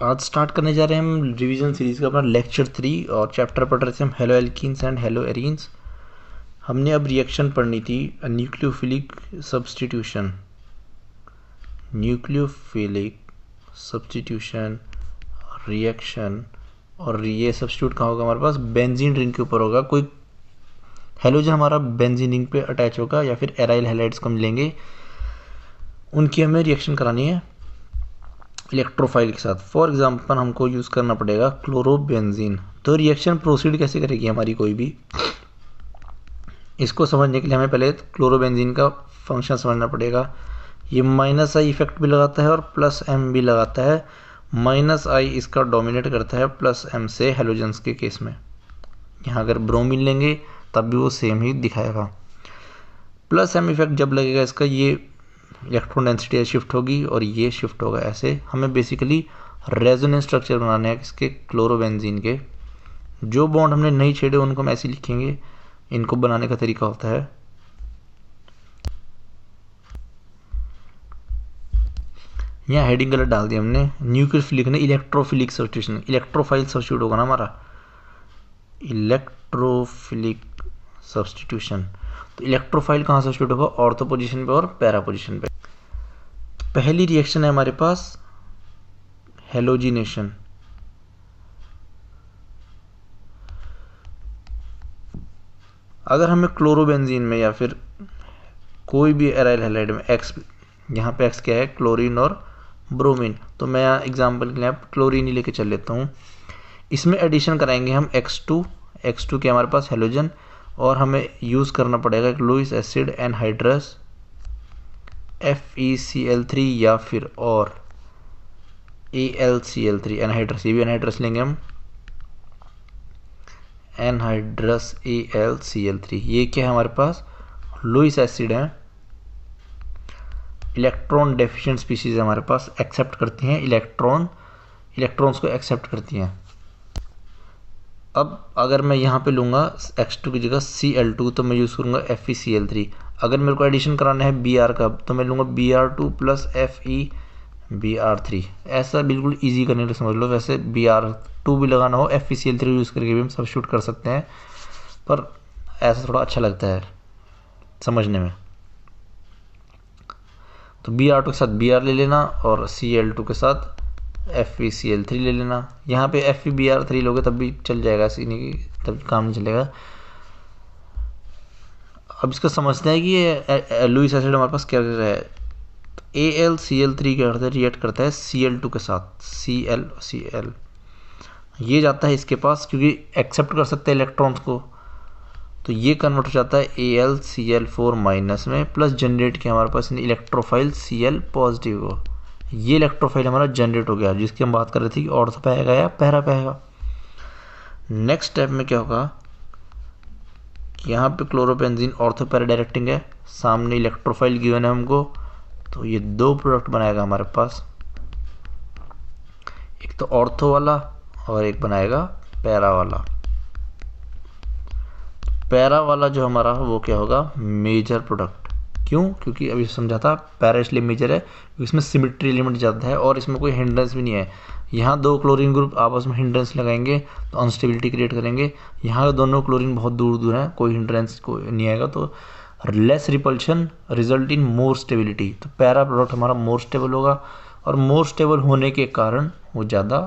आज स्टार्ट करने जा रहे हैं हम रिवीजन सीरीज़ का अपना लेक्चर 3 और चैप्टर पढ़ रहे थे हम hello alkenes and hello arenes. हमने अब रिएक्शन पढ़नी थी nucleophilic substitution. Nucleophilic substitution reaction, और ये सब्स्टिट्यूट कहाँ होगा हमारे पास? बेंजीन रिंग के ऊपर होगा। कोई हेलोजन हमारा बेंजीन रिंग पे अटैच होगा या फिर एराइल हैलाइड्स को मिलेंगे, उनकी हमें रिएक्शन करानी है इलेक्ट्रोफाइल के साथ। फॉर एग्जांपल हमको यूज़ करना पड़ेगा क्लोरोबेंजीन। तो रिएक्शन प्रोसीड कैसे करेगी हमारी कोई भी, इसको समझने के लिए हमें पहले क्लोरोबेंजीन का फंक्शन समझना पड़ेगा। ये माइनस आई इफेक्ट भी लगाता है और प्लस एम भी लगाता है। माइनस आई इसका डोमिनेट करता है प्लस एम से हेलोजेंस के केस में। यहाँ अगर ब्रोमीन लेंगे तब भी वो सेम ही दिखाएगा। प्लस एम इफेक्ट जब लगेगा इसका, ये इलेक्ट्रॉन डेंसिटी शिफ्ट होगी और ये शिफ्ट होगा। ऐसे हमें बेसिकली रेजोनेंस स्ट्रक्चर बनाने हैं इसके क्लोरोबेंजीन के। जो बॉन्ड हमने नहीं छेड़े उनको हम ऐसे लिखेंगे। इनको बनाने का तरीका होता है, यहाँ हेडिंग कलर डाल दिया हमने। न्यूक्लियोफिलिक ने इलेक्ट्रोफिलिक सब्स्टिट्यूशन, इलेक्ट्रोफाइल सब्स्टिट्यूट होगा ना हमारा, इलेक्ट्रोफिलिक सब्स्टिट्यूशन। तो इलेक्ट्रोफाइल कहाँ सब्स्टिट्यूट होगा? ऑर्थो पोजीशन पे और पैरा पोजीशन पे। तो पहली रिएक्शन है हमारे पास हेलोजिनेशन। अगर हमें क्लोरोबेंजीन में या फिर कोई भी एराइल हैलाइड में एक्स, यहाँ पे एक्स क्या है? क्लोरीन और ब्रोमीन। तो मैं यहाँ एग्जाम्पल के लिए आप क्लोरीन ही लेके चल लेता हूँ। इसमें एडिशन कराएंगे हम X2 के हमारे पास हेलोजन, और हमें यूज़ करना पड़ेगा एक लुईस एसिड एनहाइड्रस FeCl3 या फिर और AlCl3 एनहाइड्रस। ये भी एनहाइड्रस लेंगे हम, एनहाइड्रस AlCl3। ये क्या है हमारे पास? लुईस एसिड है। इलेक्ट्रॉन डेफिशिएंट स्पीशीज हमारे पास एक्सेप्ट करती हैं इलेक्ट्रॉन्स को एक्सेप्ट करती हैं। अब अगर मैं यहाँ पे लूँगा X2 की जगह Cl2 तो मैं यूज़ करूँगा FeCl3। अगर मेरे को एडिशन कराना है Br का तो मैं लूँगा Br2 प्लस FeBr3। ऐसा बिल्कुल इजी करने के लिए समझ लो। वैसे Br2 भी लगाना हो FeCl3 यूज़ करके भी हम सब्स्टिट्यूट कर सकते हैं, पर ऐसा थोड़ा अच्छा लगता है समझने में। तो Br2 के साथ Br ले लेना और Cl2 के साथ FeCl3 ले लेना। यहाँ पे FeBr3 लोगे तब भी चल जाएगा, ऐसी नहीं कि तब काम नहीं चलेगा। अब इसको समझते हैं कि ये लुईस एसिड हमारे पास क्या कर रहा है। तो AlCl3 क्या करता है? रिएक्ट करता है Cl2 के साथ, Cl ये जाता है इसके पास क्योंकि एक्सेप्ट कर सकते हैं इलेक्ट्रॉन्स को। तो ये कन्वर्ट हो जाता है AlCl4 माइनस में, प्लस जनरेट किया हमारे पास इलेक्ट्रोफाइल Cl पॉजिटिव को। ये इलेक्ट्रोफाइल हमारा जनरेट हो गया, जिसकी हम बात कर रहे थे कि ऑर्थो पाएगा या पैरा पाएगा। नेक्स्ट स्टेप में क्या होगा कि यहाँ पे क्लोरोबेंजीन ऑर्थो पैरा डायरेक्टिंग है, सामने इलेक्ट्रोफाइल गिवन है हमको। तो ये दो प्रोडक्ट बनाएगा हमारे पास, एक तो ऑर्थो वाला और एक बनाएगा पैरा वाला। पैरा वाला जो हमारा वो क्या होगा? Major product. क्यों? क्योंकि अभी समझा था पैरा इसलिए मेजर है क्योंकि इसमें सिमेट्री एलिमेंट ज़्यादा है और इसमें कोई हिंड्रेंस भी नहीं है। यहाँ दो क्लोरीन ग्रुप आपस में हिंड्रेंस लगाएंगे तो अनस्टेबिलिटी क्रिएट करेंगे। यहाँ दोनों क्लोरीन बहुत दूर दूर हैं, कोई हिंड्रेंस कोई नहीं आएगा, तो less repulsion result in more stability. तो पैरा प्रोडक्ट हमारा मोर स्टेबल होगा और मोर स्टेबल होने के कारण वो ज़्यादा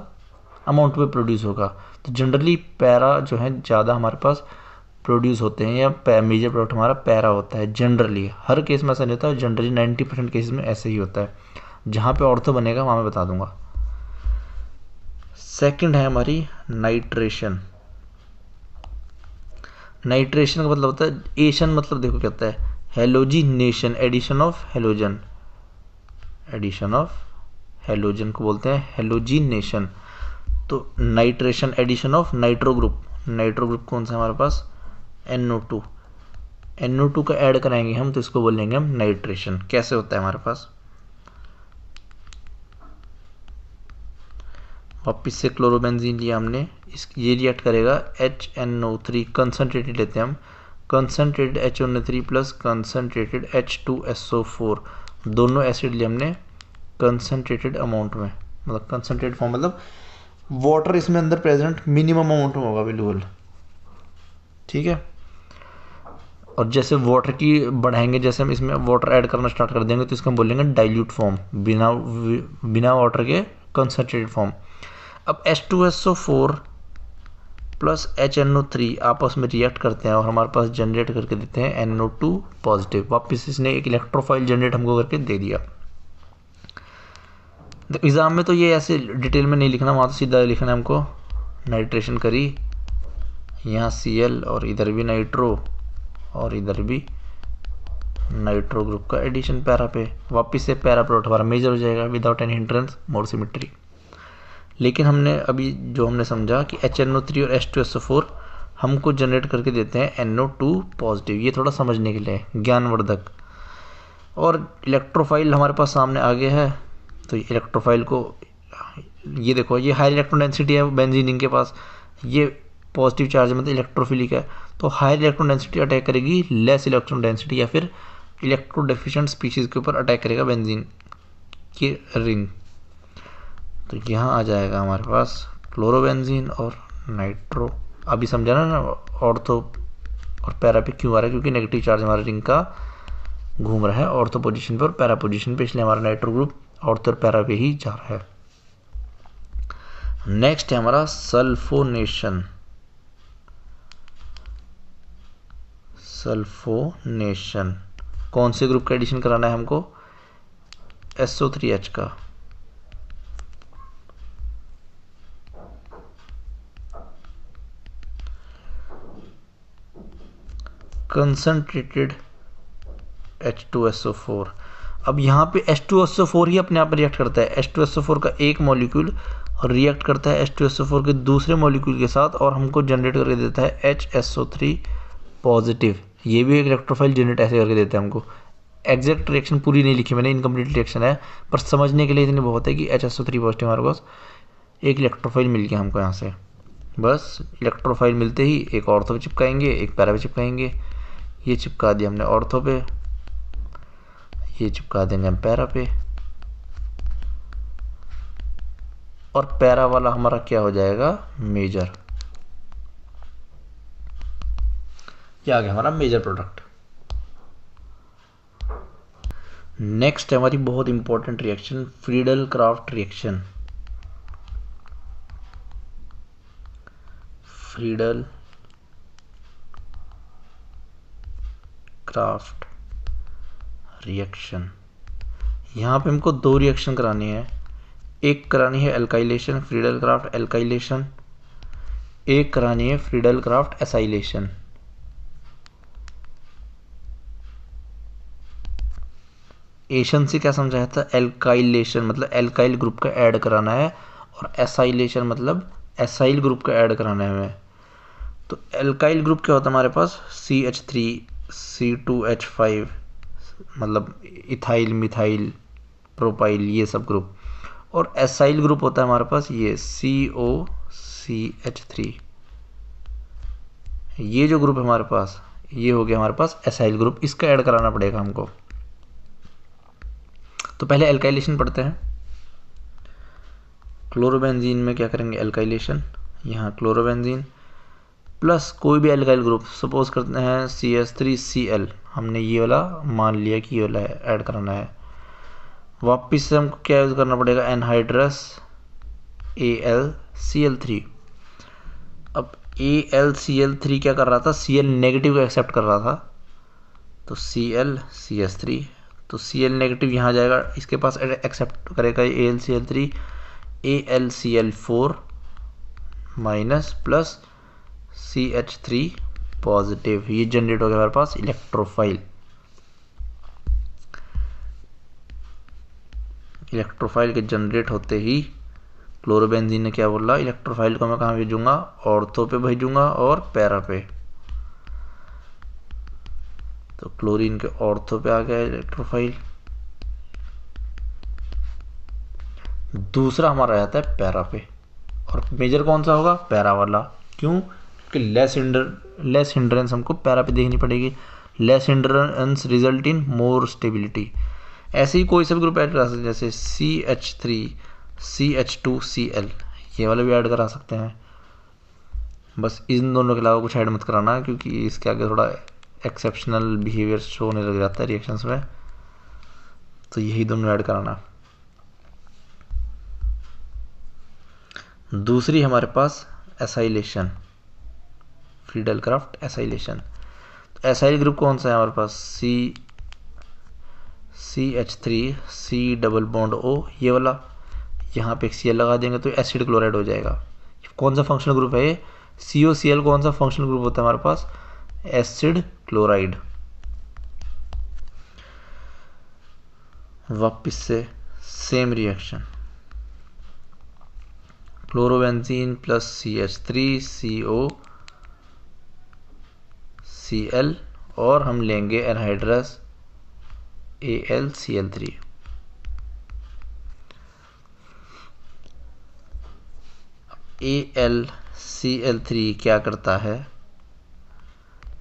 अमाउंट में प्रोड्यूस होगा। तो जनरली पैरा जो है ज़्यादा हमारे पास प्रोड्यूस होते हैं, या मेजर प्रोडक्ट हमारा पैरा होता है। जनरली हर केस में ऐसा नहीं होता है, जनरली 90% केसेस में ऐसे ही होता है। जहाँ पे ऑर्थो बनेगा वहाँ मैं बता दूंगा। सेकंड है हमारी नाइट्रेशन। नाइट्रेशन का मतलब होता है एशन, मतलब देखो क्या होता है? Halogenation, addition of halogen. Addition of halogen को बोलते हैं हेलोजिनेशन। तो nitration, addition of nitro group. Nitro group कौन सा हमारे पास? NO2 का ऐड कराएंगे हम तो इसको बोलेंगे हम नाइट्रेशन। कैसे होता है हमारे पास? वापिस से क्लोरोबेंजीन लिया हमने, ये रिएक्ट करेगा HNO3 कंसनट्रेटेड लेते हैं हम, concentrated HNO3 plus concentrated H2SO4 दोनों एसिड लिए हमने कंसनट्रेटेड अमाउंट में। मतलब कंसनट्रेटेड फॉर्म मतलब वाटर इसमें अंदर प्रेजेंट मिनिमम अमाउंट में होगा अवेलेबल, ठीक है। और जैसे वाटर की बढ़ाएंगे, जैसे हम इसमें वाटर ऐड करना स्टार्ट कर देंगे तो इसको हम बोलेंगे डाइल्यूट फॉर्म, बिना वाटर के कंसनट्रेटेड फॉर्म। अब H2SO4 प्लस HNO3 आपस में रिएक्ट करते हैं और हमारे पास जनरेट करके देते हैं NO2 पॉजिटिव। वापस इसने एक इलेक्ट्रोफाइल जनरेट हमको करके दे दिया। एग्ज़ाम में तो ये ऐसे डिटेल में नहीं लिखना, वहाँ तो सीधा लिखना है हमको नाइट्रेशन करी, यहाँ Cl और इधर भी नाइट्रो और इधर भी नाइट्रो ग्रुप का एडिशन पैरा पे, वापस से पैरा प्रोडक्ट हमारा मेजर हो जाएगा विदाउट एनी हिंड्रेंस, मोर सिमेट्री। लेकिन हमने अभी जो हमने समझा कि HNO3 और H2SO4 हमको जनरेट करके देते हैं NO2 पॉजिटिव, ये थोड़ा समझने के लिए ज्ञानवर्धक। और इलेक्ट्रोफाइल हमारे पास सामने आगे है, तो इलेक्ट्रोफाइल को ये देखो, ये हाई इलेक्ट्रॉन डेंसिटी है बेंजीन के पास, ये पॉजिटिव चार्ज मतलब इलेक्ट्रोफिलिक है, तो हाई इलेक्ट्रॉन डेंसिटी अटैक करेगी लेस इलेक्ट्रॉन डेंसिटी या फिर इलेक्ट्रो डेफिशिएंट स्पीशीज़ के ऊपर अटैक करेगा बेंजीन की रिंग। तो यहाँ आ जाएगा हमारे पास क्लोरोबेंजीन और नाइट्रो। अभी समझा ना ऑर्थो और पैरा पे क्यों आ रहा है, क्योंकि नेगेटिव चार्ज हमारे रिंग का घूम रहा है ऑर्थो पोजीशन पे और पैरा पोजीशन पे, इसलिए हमारा नाइट्रो ग्रुप ऑर्थो और पैरा पे ही जा रहा है। नेक्स्ट है हमारा सल्फोनेशन। सल्फोनेशन कौन से ग्रुप का एडिशन कराना है हमको, SO3H का। Concentrated H2SO4। अब यहाँ पे H2SO4 ही अपने आप रिएक्ट करता है, H2SO4 का एक मॉलिक्यूल रिएक्ट करता है H2SO4 के दूसरे मॉलिक्यूल के साथ और हमको जनरेट करके देता है HSO3 पॉजिटिव। ये भी एक इलेक्ट्रोफाइल जनरेट ऐसे करके देता है हमको। एग्जैक्ट रिएक्शन पूरी नहीं लिखी मैंने, इनकम्प्लीट रिएक्शन है, पर समझने के लिए इतनी बहुत है कि HSO3 पॉजिटिव हमारे पास एक इलेक्ट्रोफाइल मिल गया हमको। यहाँ से बस इलेक्ट्रोफाइल मिलते ही एक ऑर्थो पे चिपकाएंगे, एक पैरा पे चिपकाएंगे। ये चिपका दिया हमने ऑर्थो पे, ये चिपका देंगे हम पैरा पे, और पैरा वाला हमारा क्या हो जाएगा, मेजर। ये आ गया हमारा मेजर प्रोडक्ट। नेक्स्ट है हमारी बहुत important reaction, Friedel craft reaction. Friedel craft reaction. यहाँ पे हमको दो रिएक्शन करानी है, एक करानी है एल्काइलेशन, फ्रीडल क्राफ्ट एल्काइलेशन, एक करानी है फ्रीडल क्राफ्ट एसाइलेशन। एशन से क्या समझाया था, एल्काइलेशन मतलब एल्काइल ग्रुप का ऐड कराना है, और एसाइलेशन मतलब एसाइल ग्रुप का ऐड कराना है हमें। तो एल्काइल ग्रुप क्या होता है हमारे पास, CH3 C2H5 मतलब इथाइल मिथाइल प्रोपाइल ये सब ग्रुप, और एसाइल ग्रुप होता है हमारे पास ये COCH3। ये जो ग्रुप है हमारे पास, ये हो गया हमारे पास एसाइल ग्रुप, इसका ऐड कराना पड़ेगा हमको। तो पहले एल्काइलेशन पढ़ते हैं। क्लोरोबेंजीन में क्या करेंगे, एल्काइलेशन, यहाँ क्लोरोबेंजीन प्लस कोई भी एल्काइल ग्रुप, सपोज करते हैं CH3Cl, हमने ये वाला मान लिया कि ये वाला ऐड कराना है। वापिस से हमको क्या यूज़ करना पड़ेगा, एनहाइड्रस AlCl3। अब AlCl3 क्या कर रहा था, Cl नेगेटिव को एक्सेप्ट कर रहा था, तो ClCH3, तो Cl नेगेटिव यहाँ जाएगा, इसके पास एक्सेप्ट करेगा AlCl3, AlCl4 minus plus CH3 positive. ये जनरेट हो गया हमारे पास इलेक्ट्रोफाइल। इलेक्ट्रोफाइल के जनरेट होते ही क्लोरोबेंजीन ने क्या बोला, इलेक्ट्रोफाइल को मैं कहाँ भेजूंगा, ऑर्थो पे भेजूंगा और पैरा पे। तो क्लोरीन के ऑर्थो पे आ गया इलेक्ट्रोफाइल। दूसरा हमारा रहता है पैरा पे, और मेजर कौन सा होगा, पैरा वाला। क्यों, कि लेस हिंड्रेंस हमको पैरा पे देखनी पड़ेगी, less hindrance result in more stability. ऐसे ही कोई सा ग्रुप ऐड कर सकते हैं, जैसे CH3 CH2Cl, ये वाला भी ऐड करा सकते हैं। बस इन दोनों के अलावा कुछ ऐड मत कराना, क्योंकि इसके आगे थोड़ा एक्सेप्शनल बिहेवियर शो होने लग जाता है रिएक्शंस में, तो यही दोनों ऐड कराना। दूसरी हमारे पास एसाइलेशन, फ्रीडल-क्राफ्ट एसाइलेशन। तो एसाइल ग्रुप कौन सा है हमारे पास? CH3 C double bond O, ये वाला। यहाँ पे एक Cl लगा देंगे तो एसिड क्लोराइड हो जाएगा। कौन सा फंक्शनल ग्रुप है ये? COCl कौन सा फंक्शनल ग्रुप होता है हमारे पास? Acid chloride. वापिस से same reaction, chlorobenzene plus CH3CO Cl, और हम लेंगे एनहाइड्रस AlCl3। AlCl3 क्या करता है?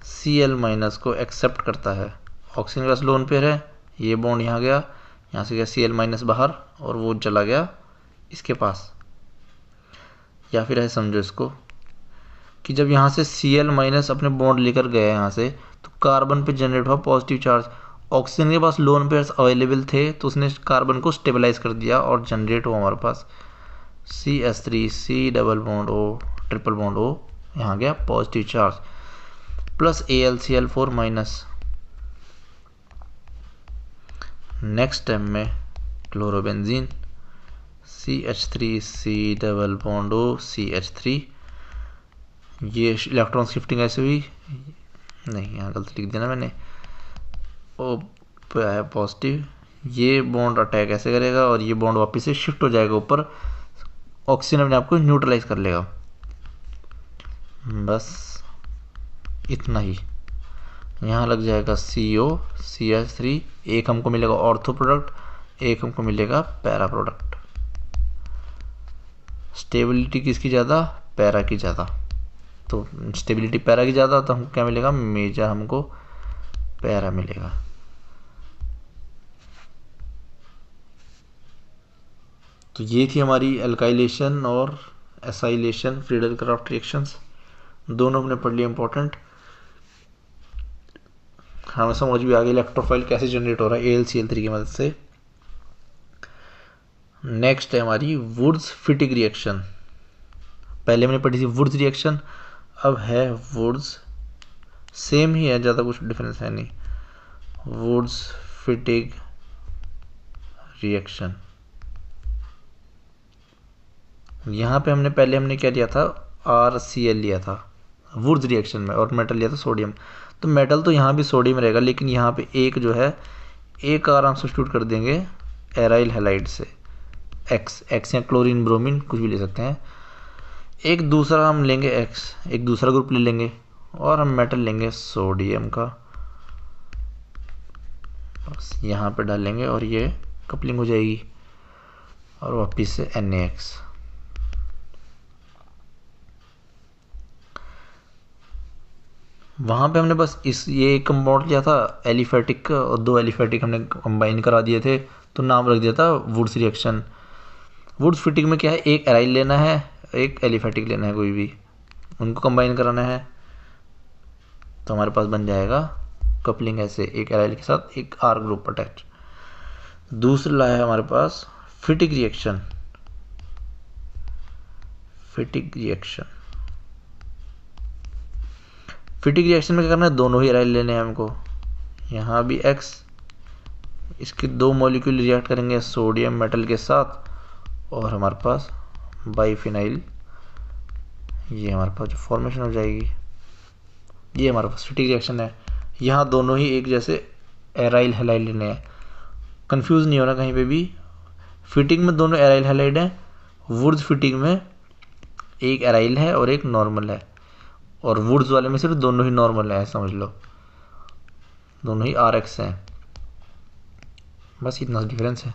Cl माइनस को एक्सेप्ट करता है। ऑक्सीजन के पास लोन पेयर है, ये बॉन्ड यहाँ गया, यहाँ से गया Cl माइनस बाहर और वो चला गया इसके पास। या फिर ऐसे समझो इसको कि जब यहाँ से Cl माइनस अपने बॉन्ड लेकर गया यहाँ से, तो कार्बन पे जनरेट हुआ पॉजिटिव चार्ज। ऑक्सीजन के पास लोन पेयर्स अवेलेबल थे, तो उसने कार्बन को स्टेबलाइज कर दिया और जनरेट हुआ हमारे पास CH3 C double bond O triple bond O, यहाँ गया positive charge, plus AlCl4 minus. Next step में chlorobenzene CH3 C double bond O CH3, ये इलेक्ट्रॉन शिफ्टिंग ऐसे हुई, नहीं यहाँ गलती लिख देना मैंने, ओ पे आया पॉजिटिव, ये बॉन्ड अटैक ऐसे करेगा और ये बॉन्ड वापस से शिफ्ट हो जाएगा ऊपर, ऑक्सीजन अपने आप को न्यूट्रलाइज कर लेगा। बस इतना ही। यहाँ लग जाएगा CO CH3, एक हमको मिलेगा ऑर्थो प्रोडक्ट, एक हमको मिलेगा पैरा प्रोडक्ट। स्टेबिलिटी किसकी ज़्यादा? पैरा की ज़्यादा। तो स्टेबिलिटी पैरा की ज़्यादा, तो हमको क्या मिलेगा? मेजर हमको पैरा मिलेगा। तो ये थी हमारी एल्काइलेशन और एसाइलेशन फ्रीडल-क्राफ्ट रिएक्शंस, दोनों हमने पढ़ लिया इंपॉर्टेंट। हमें समझ भी आ गया इलेक्ट्रोफाइल कैसे जनरेट हो रहा है AlCl3 की मदद से। नेक्स्ट है हमारी वुड्स फिटिग रिएक्शन। पहले हमने पढ़ी थी वुड्स रिएक्शन, अब है वुड्स, सेम ही है, ज़्यादा कुछ डिफरेंस है नहीं। वुड्स फिटिग रिएक्शन, यहाँ पे हमने क्या लिया था? RCl लिया था वुड्स रिएक्शन में, और मेटल लिया था सोडियम। तो मेटल तो यहाँ भी सोडियम रहेगा, लेकिन यहाँ पे एक जो है, एक आराम सब्स्टिट्यूट कर देंगे एराइल हैलाइड से, एक्स या क्लोरीन ब्रोमीन कुछ भी ले सकते हैं। एक दूसरा हम लेंगे एक्स, एक दूसरा ग्रुप ले लेंगे, और हम मेटल लेंगे सोडियम का, बस यहाँ पे डालेंगे और ये कपलिंग हो जाएगी, और वापिस से NaX। वहाँ पे हमने बस ये एक कंपाउंड लिया था एलिफेटिक का, और दो एलिफेटिक हमने कंबाइन करा दिए थे, तो नाम रख दिया था वुड्स रिएक्शन। वुड्स फिटिंग में क्या है? एक एराइल लेना है, एक एलिफेटिक लेना है, कोई भी, उनको कंबाइन कराना है, तो हमारे पास बन जाएगा कपलिंग ऐसे, एक एराइल के साथ एक R ग्रुप अटैच। दूसरा लाया है हमारे पास फिटिग रिएक्शन। फिटिग रिएक्शन में क्या करना है? दोनों ही एराइल लेने हैं हमको। यहाँ भी X, इसके दो मॉलिक्यूल रिएक्ट करेंगे सोडियम मेटल के साथ, और हमारे पास बाइफिनाइल, ये हमारे पास जो फॉर्मेशन हो जाएगी, ये हमारे पास फिटिग रिएक्शन है। यहाँ दोनों ही एक जैसे एराइल हैलाइड लेने हैं, कंफ्यूज नहीं होना कहीं पे भी। फिटिंग में दोनों एराइल हैलाइड हैं, वुड्स फिटिंग में एक एराइल है और एक नॉर्मल है, और वुड्स वाले में सिर्फ दोनों ही नॉर्मल है, समझ लो, दोनों ही RX हैं, बस इतना डिफरेंस है।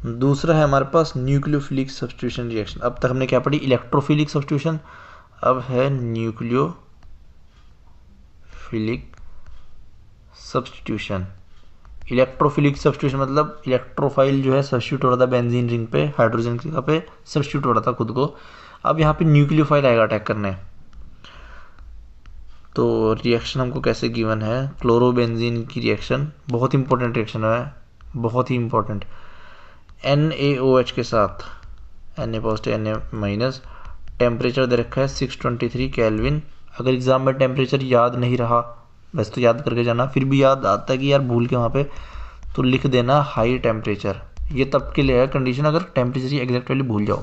दूसरा है हमारे पास न्यूक्लियोफिलिक सब्स्टिट्यूशन रिएक्शन। अब तक हमने क्या पढ़ी? इलेक्ट्रोफिलिक सब्स्टिट्यूशन, अब है न्यूक्लियोफिलिक सब्स्टिट्यूशन। इलेक्ट्रोफिलिक सब्स्टिट्यूशन मतलब इलेक्ट्रोफाइल जो है सब्स्टिट्यूट हो रहा था बेंजीन रिंग पे, हाइड्रोजन की पे सब्स्टिट्यूट हो रहा था खुद को। अब यहाँ पे न्यूक्लियोफाइल आएगा अटैक करने। तो रिएक्शन हमको कैसे गिवन है, क्लोरोबेंजीन की रिएक्शन, बहुत इंपॉर्टेंट रिएक्शन है, बहुत ही इंपॉर्टेंट। NaOH के साथ Na positive Na minus, temperature दे रखा है 623 केल्विन। अगर एग्जाम में टेम्परेचर याद नहीं रहा, वैसे तो याद करके जाना, फिर भी याद आता है कि यार भूल के वहाँ पे, तो लिख देना हाई टेम्परेचर। ये तब के लिए है कंडीशन अगर टेम्परेचर एग्जैक्ट वैल्यू भूल जाओ,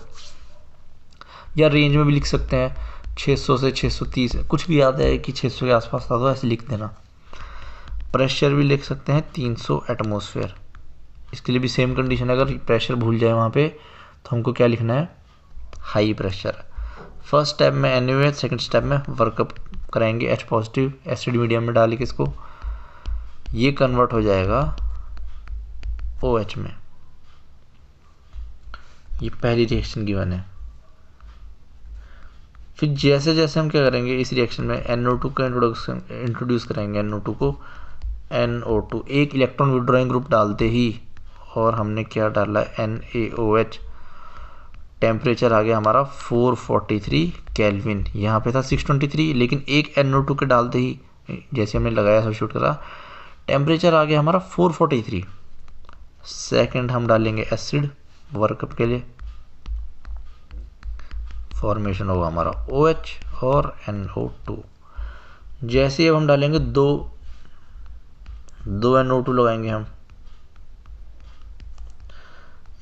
या रेंज में भी लिख सकते हैं 600 से 630, कुछ भी याद है कि 600 के आसपास था तो ऐसे लिख देना। प्रेशर भी लिख सकते हैं 300 एटमॉस्फेयर, इसके लिए भी सेम कंडीशन है, अगर प्रेशर भूल जाए वहाँ पे तो हमको क्या लिखना है, हाई प्रेशर। फर्स्ट स्टेप में NaOH, सेकंड स्टेप में वर्कअप कराएंगे H पॉजिटिव एसिड मीडियम में डाल के इसको, ये कन्वर्ट हो जाएगा OH में। ये पहली रिएक्शन गिवन है। फिर जैसे जैसे हम क्या करेंगे इस रिएक्शन में NO2 का इंट्रोड्यूस करेंगे, NO2 को NO2 एक इलेक्ट्रॉन विड्रॉइंग ग्रुप डालते ही, और हमने क्या डाला NaOH, टेम्परेचर आ गया हमारा 443 केल्विन। यहाँ पे था 623, लेकिन एक NO2 के डालते ही जैसे हमने लगाया सब्स्टिट्यूट करा, टेम्परेचर आ गया हमारा 443। सेकंड हम डालेंगे एसिड वर्कअप के लिए, फॉर्मेशन होगा हमारा OH और NO2। जैसे अब हम डालेंगे दो NO2 लगाएंगे हम,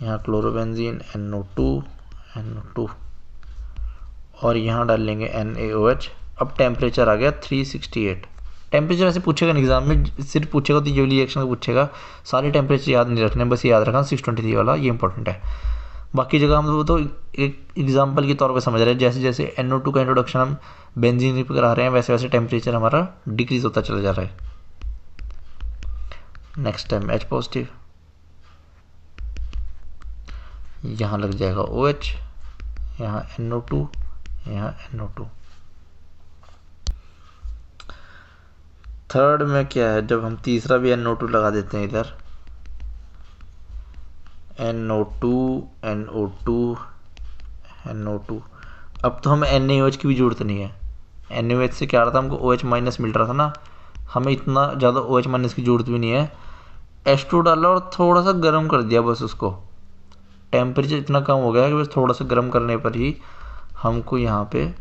यहाँ क्लोरोबेंजीन NO2 और यहाँ डाल लेंगे NaOH। अब टेम्परेचर आ गया 368। टेम्परेचर ऐसे पूछेगा नहीं एग्जाम में, सिर्फ पूछेगा तो ये रिएक्शन का पूछेगा, सारे टेम्परेचर याद नहीं रखने, बस याद रखना 623 वाला, ये इंपॉर्टेंट है। बाकी जगह हम वो तो एक एग्जाम्पल के तौर पे समझ रहे हैं, जैसे जैसे NO2 का इंट्रोडक्शन हम बेंजीन पे करा रहे हैं, वैसे वैसे टेम्परेचर हमारा डिक्रीज होता चला जा रहा है। नेक्स्ट टाइम H पॉजिटिव, यहाँ लग जाएगा OH, यहाँ NO2, यहाँ NO2। थर्ड में क्या है, जब हम तीसरा भी NO2 लगा देते हैं इधर, NO2 अब तो हमें NaOH की भी जरूरत नहीं है। NaOH से क्या रहा था, हमको OH माइनस मिल रहा था ना, हमें इतना ज़्यादा OH माइनस की जरूरत भी नहीं है। H2 डाला और थोड़ा सा गर्म कर दिया बस उसको, टेम्परेचर इतना कम हो गया कि बस थोड़ा सा गर्म करने पर ही हमको यहाँ पे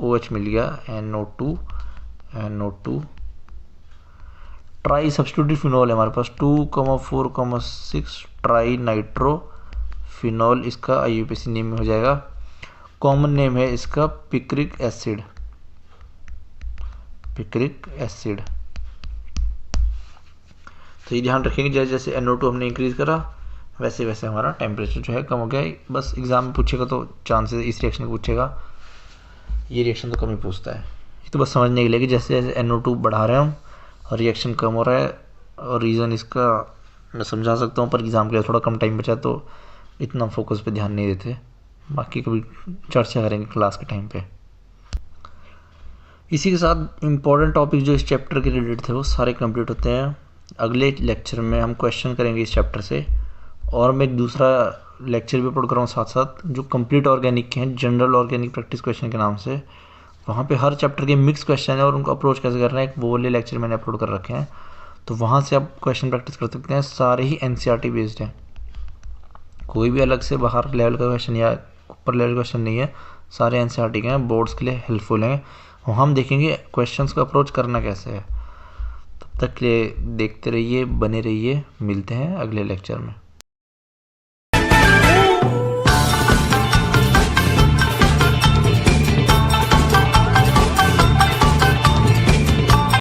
OH मिल गया, NO2 ट्राई सब्स्टिट्यूटेड फिनॉल है हमारे पास 2,4,6 ट्राई नाइट्रोफिनॉल, इसका IUPAC नेम में हो जाएगा। कॉमन नेम है इसका पिक्रिक एसिड। तो ये ध्यान रखेंगे, जैसे जैसे NO2 हमने इंक्रीज करा वैसे वैसे हमारा टेम्परेचर जो है कम हो गया। बस एग्जाम में पूछेगा तो चांसेस इस रिएक्शन को पूछेगा, ये रिएक्शन तो कम ही पूछता है। ये तो बस समझने के लिए कि जैसे जैसे NO2 बढ़ा रहे हैं हम और रिएक्शन कम हो रहा है, और रीज़न इसका मैं समझा सकता हूँ, पर एग्ज़ाम के लिए थोड़ा कम टाइम बचा तो इतना फोकस पे ध्यान नहीं देते। बाकी कभी चर्चा करेंगे क्लास के टाइम पे। इसी के साथ इम्पोर्टेंट टॉपिक जो इस चैप्टर के रिलेटेड थे वो सारे कंप्लीट होते हैं। अगले लेक्चर में हम क्वेश्चन करेंगे इस चैप्टर से, और मैं एक दूसरा लेक्चर भी अपलोड कर रहा हूँ साथ साथ, जो कंप्लीट ऑर्गेनिक के हैं, जनरल ऑर्गेनिक प्रैक्टिस क्वेश्चन के नाम से। वहाँ पे हर चैप्टर के मिक्स क्वेश्चन है और उनको अप्रोच कैसे करना है, एक वो वाले लेक्चर मैंने अपलोड कर रखे हैं, तो वहाँ से आप क्वेश्चन प्रैक्टिस कर सकते हैं। सारे ही NCERT बेस्ड हैं, कोई भी अलग से बाहर लेवल का क्वेश्चन या ऊपर लेवल क्वेश्चन नहीं है, सारे NCERT के हैं, बोर्ड्स के लिए हेल्पफुल हैं। और हम देखेंगे क्वेश्चंस को अप्रोच करना कैसे है। तब तक के लिए देखते रहिए, बने रहिए, मिलते हैं अगले लेक्चर में।